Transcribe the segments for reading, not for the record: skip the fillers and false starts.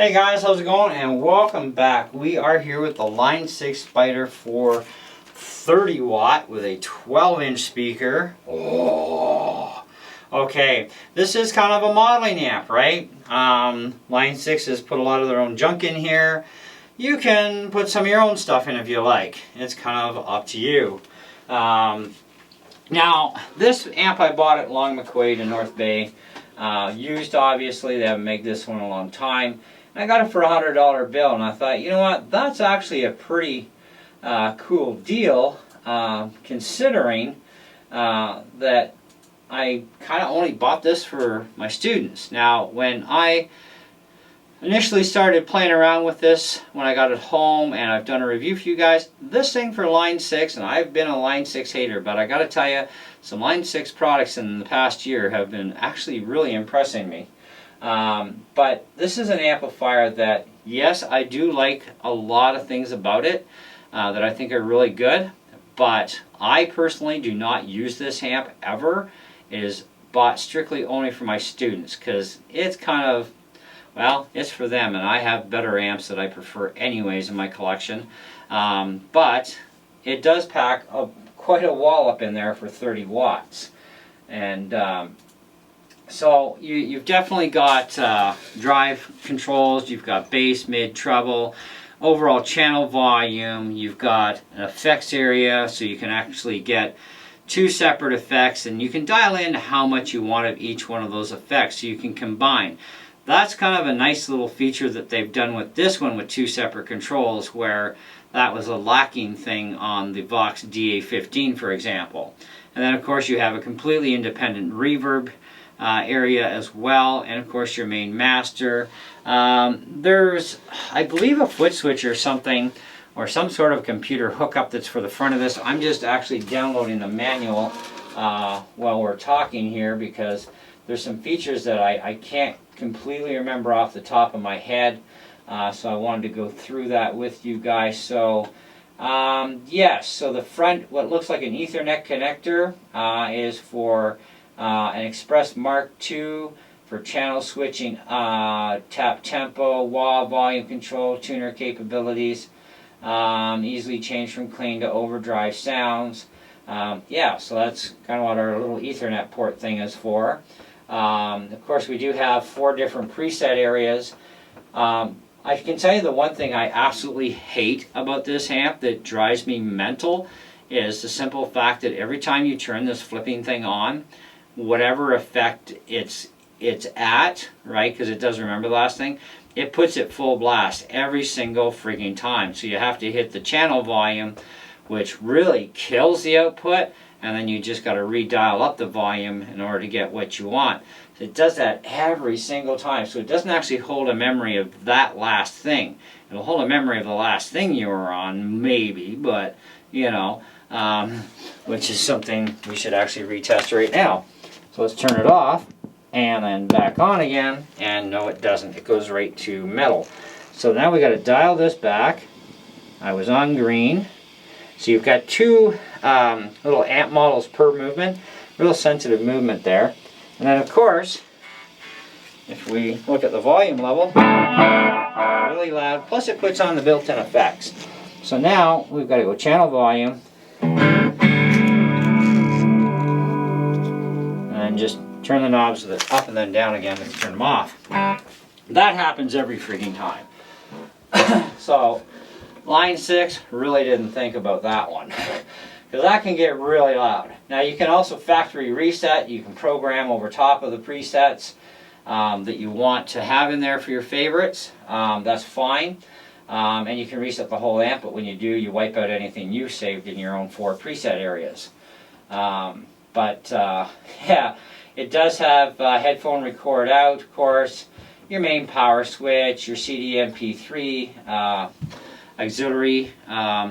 Hey guys, how's it going? And welcome back. We are here with the Line 6 Spider for 30 watt with a 12-inch speaker. Oh. Okay, this is kind of a modeling amp, right? Line 6 has put a lot of their own junk in here. You can put some of your own stuff in if you like. It's kind of up to you. Now, this amp I bought at Long McQuaid in North Bay. Used, obviously. They haven't made this one in a long time. I got it for a $100 bill, and I thought, you know what, that's actually a pretty cool deal, considering that I kind of only bought this for my students. Now, when I initially started playing around with this, when I got it home, and I've done a review for you guys, this thing for Line 6, and I've been a Line 6 hater, but I got to tell you, some Line 6 products in the past year have been actually really impressing me. But this is an amplifier that, yes, I do like a lot of things about it that I think are really good, but I personally do not use this amp ever. It is bought strictly only for my students because it's kind of, well, it's for them, and I have better amps that I prefer anyways in my collection. But it does pack quite a wallop in there for 30 watts. And so you've definitely got drive controls, you've got bass, mid, treble, overall channel volume, you've got an effects area so you can actually get two separate effects, and you can dial in how much you want of each one of those effects so you can combine. That's kind of a nice little feature that they've done with this one with two separate controls, where that was a lacking thing on the Vox DA15, for example. And then of course you have a completely independent reverb area as well, and of course your main master. There's, I believe, a foot switch or something, or some sort of computer hookup that's for the front of this. I'm just actually downloading the manual while we're talking here, because there's some features that I can't completely remember off the top of my head, so I wanted to go through that with you guys. So yes, so the front, what looks like an Ethernet connector, is for an Express Mark II for channel switching, tap tempo, wah, volume control, tuner capabilities, easily change from clean to overdrive sounds. Yeah, so that's kind of what our little Ethernet port thing is for. Of course, we do have 4 different preset areas. I can tell you the one thing I absolutely hate about this amp that drives me mental is the simple fact that every time you turn this flipping thing on, whatever effect it's at, right, because it does remember the last thing, it puts it full blast every single freaking time. So you have to hit the channel volume, which really kills the output, and then you just got to redial up the volume in order to get what you want. So it does that every single time, so it doesn't actually hold a memory of that last thing. It'll hold a memory of the last thing you were on, maybe, but, you know, which is something we should actually retest right now. So let's turn it off, and then back on again, and no, it doesn't. It goes right to metal. So now we got to dial this back. I was on green. So you've got 2 little amp models per movement. Real sensitive movement there. And then of course, if we look at the volume level, really loud, plus it puts on the built-in effects. So now we've got to go channel volume, and just turn the knobs up and then down again to turn them off. That happens every freaking time. So Line 6 really didn't think about that one, because that can get really loud. Now you can also factory reset. You can program over top of the presets that you want to have in there for your favorites. That's fine. And you can reset the whole amp, but when you do, you wipe out anything you saved in your own 4 preset areas. Yeah, it does have headphone record out, of course, your main power switch, your CD MP3 auxiliary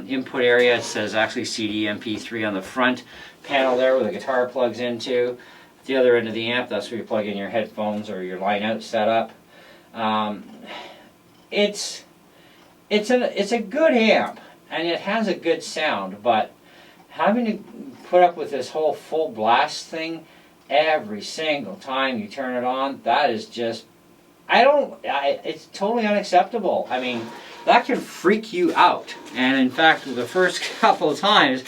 input area. It says actually CD MP3 on the front panel there where the guitar plugs into. At the other end of the amp, that's where you plug in your headphones or your line out setup. It's a good amp, and it has a good sound, but having to put up with this whole full blast thing every single time you turn it on, that is just it's totally unacceptable. I mean, that can freak you out. And in fact, the first couple of times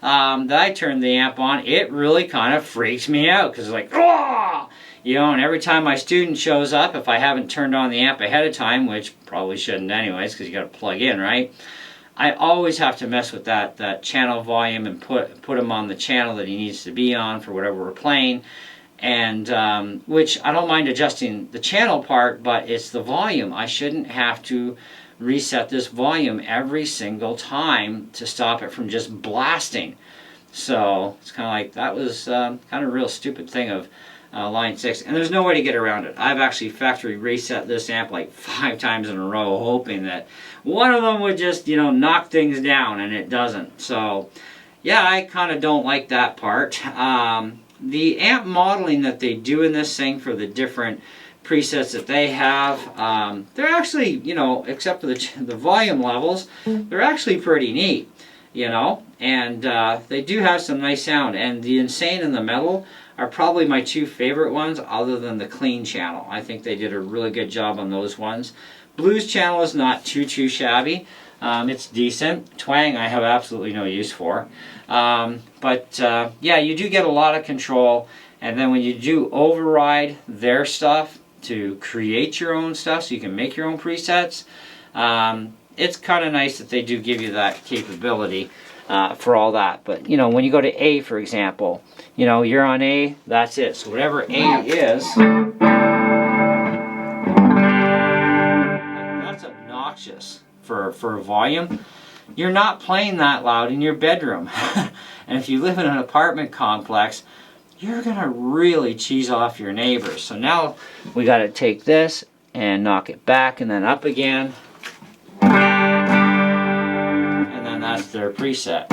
that I turned the amp on, it really kind of freaks me out because it's like, oh! You know, and every time my student shows up, if I haven't turned on the amp ahead of time, which probably shouldn't anyways because you got to plug in, right? I always have to mess with that channel volume and put him on the channel that he needs to be on for whatever we're playing. And which I don't mind adjusting the channel part, but it's the volume. I shouldn't have to reset this volume every single time to stop it from just blasting. So it's kind of like, that was kind of a real stupid thing of line 6, and there's no way to get around it. I've actually factory reset this amp like 5 times in a row, hoping that one of them would just, you know, knock things down, and it doesn't. So yeah, I kind of don't like that part. The amp modeling that they do in this thing for the different presets that they have, they're actually, you know, except for the volume levels, they're actually pretty neat, you know, and they do have some nice sound. And the Insane and the Metal are probably my 2 favorite ones, other than the Clean channel. I think they did a really good job on those ones. Blues channel is not too shabby. It's decent. Twang I have absolutely no use for. But yeah, you do get a lot of control, and then when you do override their stuff to create your own stuff so you can make your own presets, it's kind of nice that they do give you that capability for all that. But you know, when you go to A, for example, you know, you're on A, that's it. So whatever A is, that's obnoxious for volume. You're not playing that loud in your bedroom. And if you live in an apartment complex, you're gonna really cheese off your neighbors. So now we gotta take this and knock it back and then up again. And then that's their preset.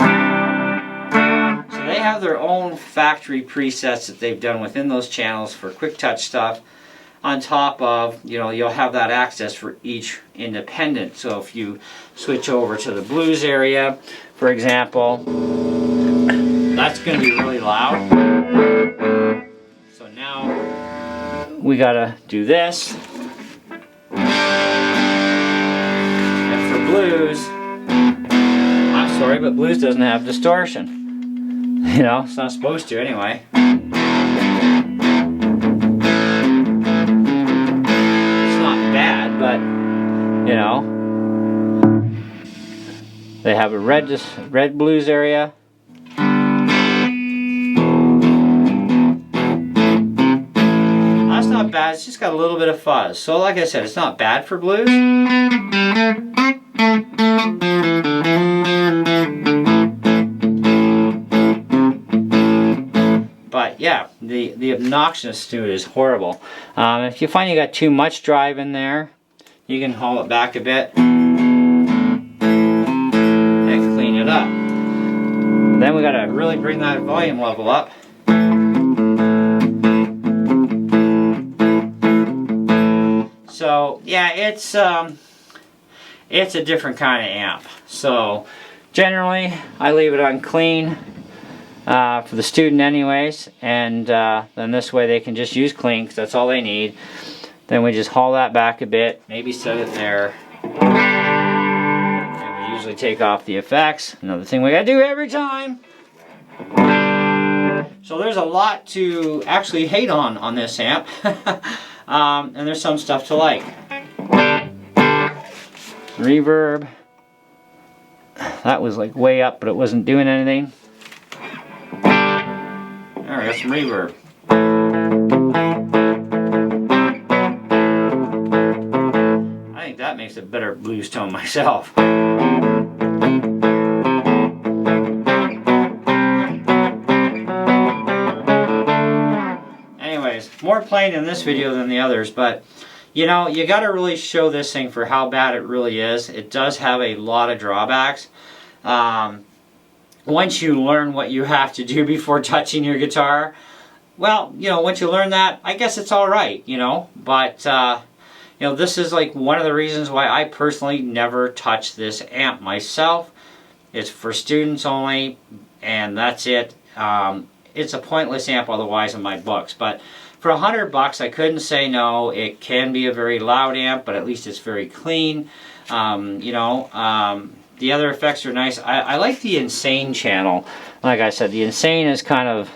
So they have their own factory presets that they've done within those channels for quick touch stuff. On top of, you know, you'll have that access for each independent. So if you switch over to the blues area, for example, that's going to be really loud. So now we got to do this. And for blues, I'm sorry, but blues doesn't have distortion. You know, it's not supposed to anyway. But, you know, they have a red blues area. That's not bad, it's just got a little bit of fuzz. So like I said, it's not bad for blues. But yeah, the obnoxiousness to it is horrible. If you find you got too much drive in there, you can haul it back a bit and clean it up. Then we got to really bring that volume level up. So yeah, it's a different kind of amp. So generally, I leave it on clean for the student anyways, and then this way they can just use clean because that's all they need. Then we just haul that back a bit, maybe set it there, and we usually take off the effects. Another thing we gotta do every time. So there's a lot to actually hate on this amp, and there's some stuff to like. Reverb, that was like way up, but it wasn't doing anything. There, we got some reverb. I think that makes a better blues tone myself. Anyways, more playing in this video than the others, but you know, you gotta really show this thing for how bad it really is. It does have a lot of drawbacks. Once you learn what you have to do before touching your guitar, well, you know, once you learn that, I guess it's alright, you know, but you know, this is like one of the reasons why I personally never touch this amp myself. It's for students only, and that's it. it's a pointless amp otherwise in my books. But for $100, I couldn't say no. It can be a very loud amp, but at least it's very clean. The other effects are nice. I like the Insane channel. Like I said, the Insane is kind of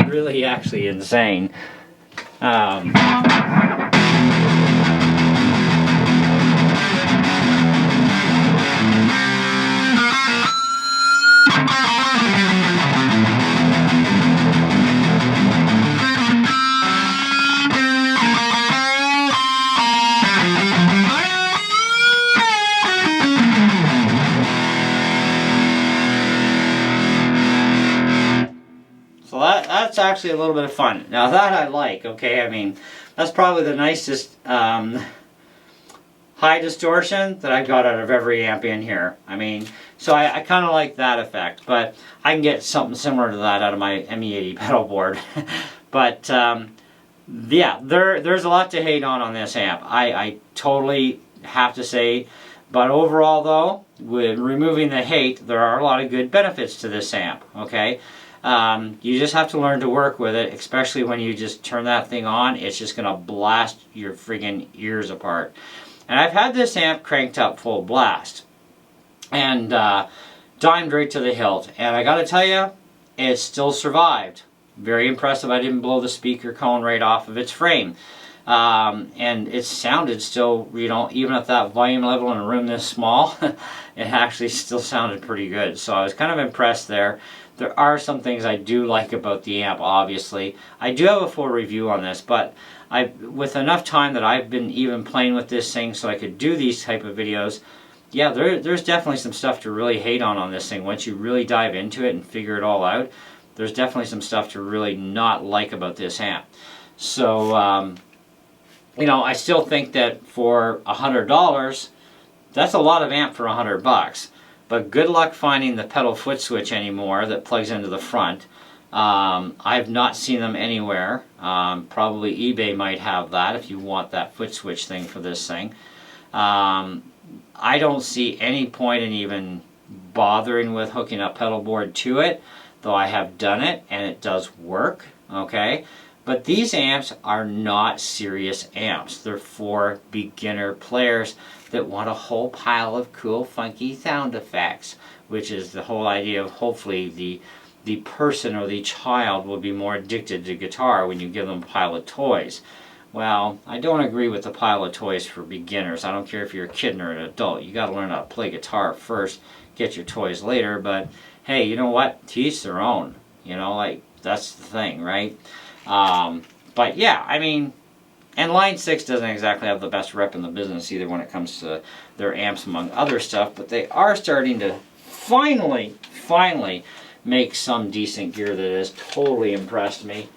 really actually insane. So that's actually a little bit of fun. Now that I like, okay, I mean, that's probably the nicest high distortion that I've got out of every amp in here. I mean, so I kind of like that effect, but I can get something similar to that out of my ME80 pedal board. But yeah, there's a lot to hate on this amp. I totally have to say, but overall though, with removing the hate, there are a lot of good benefits to this amp, okay? You just have to learn to work with it, especially when you just turn that thing on. It's just going to blast your friggin' ears apart. And I've had this amp cranked up full blast and dimed right to the hilt. And I got to tell you, it still survived. Very impressive. I didn't blow the speaker cone right off of its frame. And it sounded still, you know, even at that volume level in a room this small, it actually still sounded pretty good. So I was kind of impressed there. There are some things I do like about the amp, obviously. I do have a full review on this, but with enough time that I've been even playing with this thing so I could do these type of videos, yeah, there's definitely some stuff to really hate on this thing. Once you really dive into it and figure it all out, there's definitely some stuff to really not like about this amp. So, you know, I still think that for $100, that's a lot of amp for $100. But good luck finding the pedal foot switch anymore that plugs into the front. I've not seen them anywhere. Probably eBay might have that if you want that foot switch thing for this thing. I don't see any point in even bothering with hooking a pedal board to it, though I have done it and it does work, okay? But these amps are not serious amps. They're for beginner players that want a whole pile of cool, funky sound effects, which is the whole idea of hopefully the person or the child will be more addicted to guitar when you give them a pile of toys. Well, I don't agree with the pile of toys for beginners. I don't care if you're a kid or an adult. You got to learn how to play guitar first, get your toys later. But hey, you know what? To each their own. You know, like, that's the thing, right? But yeah, I mean, and Line 6 doesn't exactly have the best rep in the business either when it comes to their amps among other stuff, but they are starting to finally make some decent gear that has totally impressed me.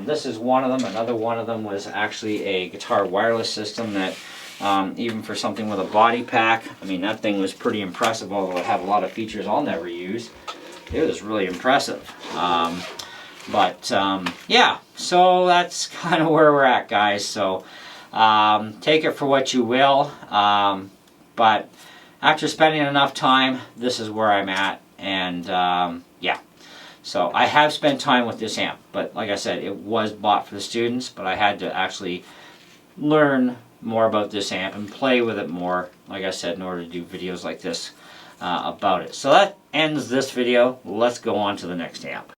This is one of them. Another one of them was actually a guitar wireless system that, even for something with a body pack, I mean, that thing was pretty impressive, although it had a lot of features I'll never use. It was really impressive. Yeah, so that's kind of where we're at, guys. So take it for what you will. But after spending enough time, this is where I'm at. And yeah, so I have spent time with this amp. But like I said, it was bought for the students. But I had to actually learn more about this amp and play with it more, like I said, in order to do videos like this about it. So that ends this video. Let's go on to the next amp.